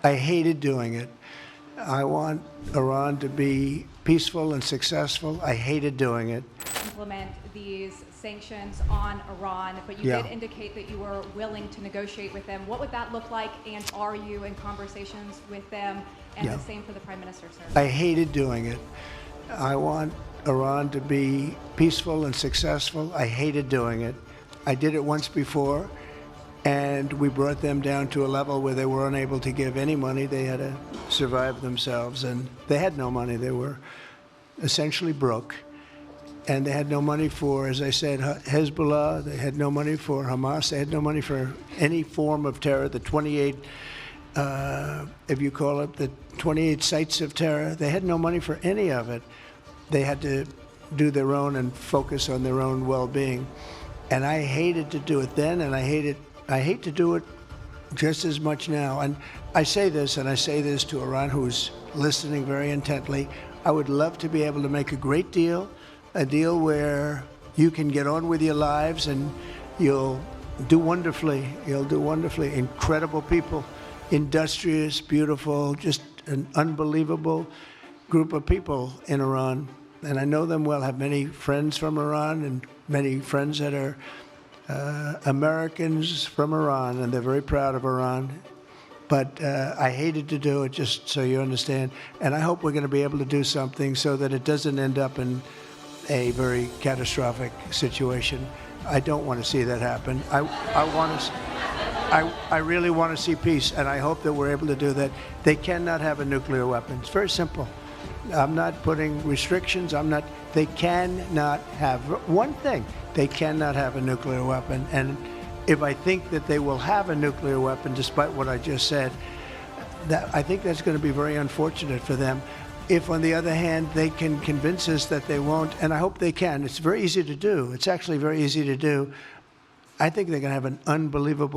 I hated doing it. I want Iran to be peaceful and successful. I hated doing it. Implement these sanctions on Iran, but you did indicate that you were willing to negotiate with them. What would that look like, and are you in conversations with them? And the same for the Prime Minister, sir. I hated doing it. I want Iran to be peaceful and successful. I hated doing it. I did it once before, and we brought them down to a level where they were unable to give any money. They had to survive themselves, and they had no money. They were essentially broke, and they had no money for, as I said, Hezbollah. They had no money for Hamas. They had no money for any form of terror. The 28, if you call it, the 28 sites of terror, they had no money for any of it. They had to do their own and focus on their own well-being. And I hated to do it then, and I hate to do it just as much now. And I say this, and I say this to Iran, who's listening very intently. I would love to be able to make a great deal, a deal where you can get on with your lives and you'll do wonderfully. You'll do wonderfully. Incredible people, industrious, beautiful, just an unbelievable group of people in Iran. And I know them well, have many friends from Iran and many friends that are Americans from Iran, and they're very proud of Iran. But I hated to do it, just so you understand. And I hope we're going to be able to do something so that it doesn't end up in a very catastrophic situation. I don't want to see that happen. I really want to see peace, and I hope that we're able to do that. They cannot have a nuclear weapon. It's very simple. I'm not putting restrictions. They cannot have one thing. They cannot have a nuclear weapon. And if I think that they will have a nuclear weapon, despite what I just said, I think that's going to be very unfortunate for them. If, on the other hand, they can convince us that they won't, and I hope they can. It's very easy to do. It's actually very easy to do. I think they're going to have an unbelievable